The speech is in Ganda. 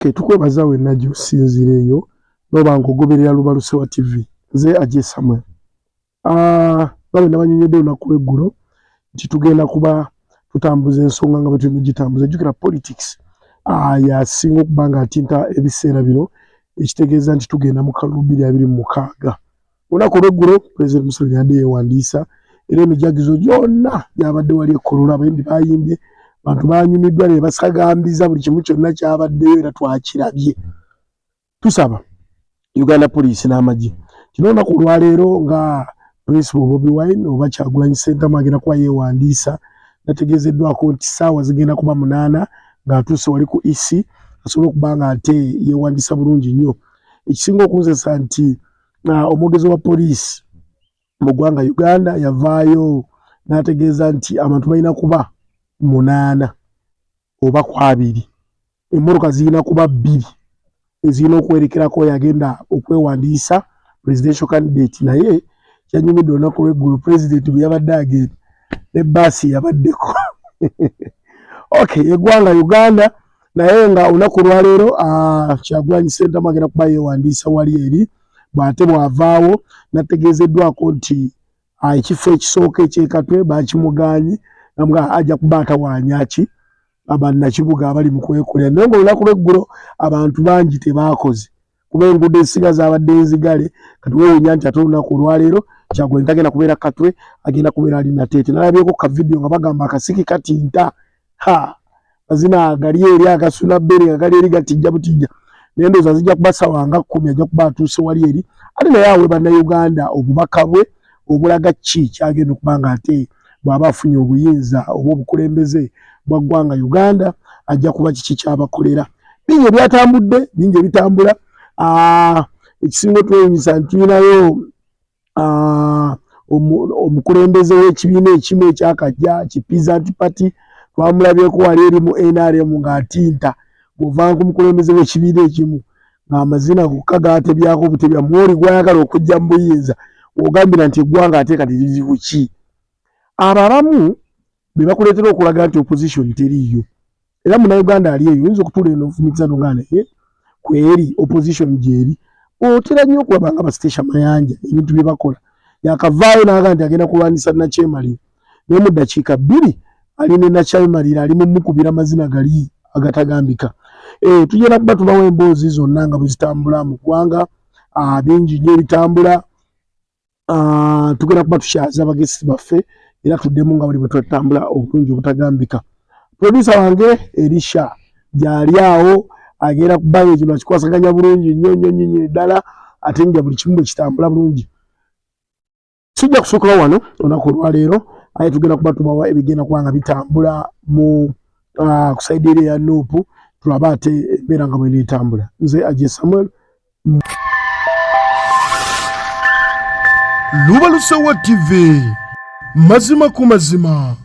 Tukwebaza wenna gy'osinzireyo n'oba ng'ogoberera Lubaluse wa TV. Nze Ajje Samuel. Nga bwe nabanyonyodde olunaku lw'eggulo nti tugenda kuba tutambuza ensonga nga bwe tulina gitambuza. Jjukira politics yasinga okuba ng'atinta ebiseera bino, ekitegeeza nti tugenda mu kalulu 2026. Olunaku olw'eggulo Pulezidenti Museveni yadde yeewandiisa era emijagizo gyonna gyabadde wali ekkololo, abayimbi bayimbye, abantu banyumiddwa ne basagambiza buli kimu kyonna kyabaddeyo era twakirabye. Tusaba Uganda Police n'amagye kino olunaku olwaleero nga Principal Bobi Wine oba Kyagulanyi Ssentamu agenda kuba yeewandiisa, nategeezeddwako nti ssaawa zigenda kuba 8 ng'atuuse wali ku EC asobole okuba ng'ate yeewandiisa bulungi nnyo. Ekisinga okunzesa nti omwogezi wa poliisi mu ggwanga Uganda yavaayo n'ategeeza nti abantu balina kuba 8 oba 2. Emmotoka zirina kuba 2 ezirina okwerekerako yagenda okwewandiisa presidential candidate. Naye kyanyumidde olunaku lw'eggulu Pulezidenti bwe yabadde agenda ne bbaasi yabaddeko. Okay, eggwanga Uganda naye nga olunaku olwaleero Kyagulanyi Ssentamu agenda kuba yeewandiisa wali eri bw'ate bw'avaawo nategeezeddwako nti ekifo ekisooka ekyekatwe bakimugaanyi nga ajja kuba atawaanyaki abannakibuga abali mu kwekolera. Naye ng'olunaku lw'eggulo abantu bangi tebaakoze kuba enguudo ensiga zaabadde enzigale. Kati weewuunya nti ate olunaku olwaleero Kyagulanyi tagenda kubeera katwe, agenda kubeera ali nateete. Nalabyeko ka vidiyo nga bagamba akasiki katinta. Mazina gali eri agasuna bbere nga gali eri gatijja butijja. Naye ndowooza zijja kuba ssaawa nga 10 ajja kuba atuuse wali eri. Ate naye awe bannayuganda obubaka bwe obulaga ki kyagenda okuba ng'ate bw'aba afunye obuyinza oba obukulembeze bwa ggwanga Uganda ajja kuba kiki ky'abakolera. Bingi ebyatambudde, bingi ebitambula. Ekisinga otwewuunyisa nti tulinayo omukulembeze w'ekibiina ekimu ekyakajja Peasant Party twamulabyeko wali eri mu NRM ng'atinta bw'ovanga ku mukulembeze w'ekibiina ekimu ng'amazina gokka gaatebyako butebya mwoli gw'ayagala okujja mu buyinza ogambira nti eggwanga ate kati liri kuki. Abo abamu be bakuleetera okulaga nti opposition teriiyo. Era munnayuganda ali eyo oyinza okutuula eno ofumiza nga naye kweri opposition gyeri. Otera nnyo okulaba nga basiteesha mayanja ebintu bye bakola. Yakavaayo n'agamba nti agenda kulwanisa Nakyemalira. Naye mu ddakiika 2 ali ne Nakyemalira ali mu mukubira amazina gali agatagambika. Tugenda kuba tubawo emboozi zonna nga bwe zitambula mu ggwanga. Bingi nnyo ebitambula. Tugenda kuba tukyaza abagesi baffe era tuddemu nga buli bwe twatambula obulungi obutagambika. Producer wange Elisha gyali awo agenda kuba ekino akikwasaganya bulungi nnyo ddala ate nga buli kimu bwe kitambula bulungi. Sijja kusookawo wano olunaku olwaleero aye tugenda kuba tubawa ebigenda kuba nga bitambula mu ku sayidi eri eya Nuupu tulabe ate embeera nga bwe neetambula. Nze Ajje Samuel. Lubaluse wa TV mazima ku mazima.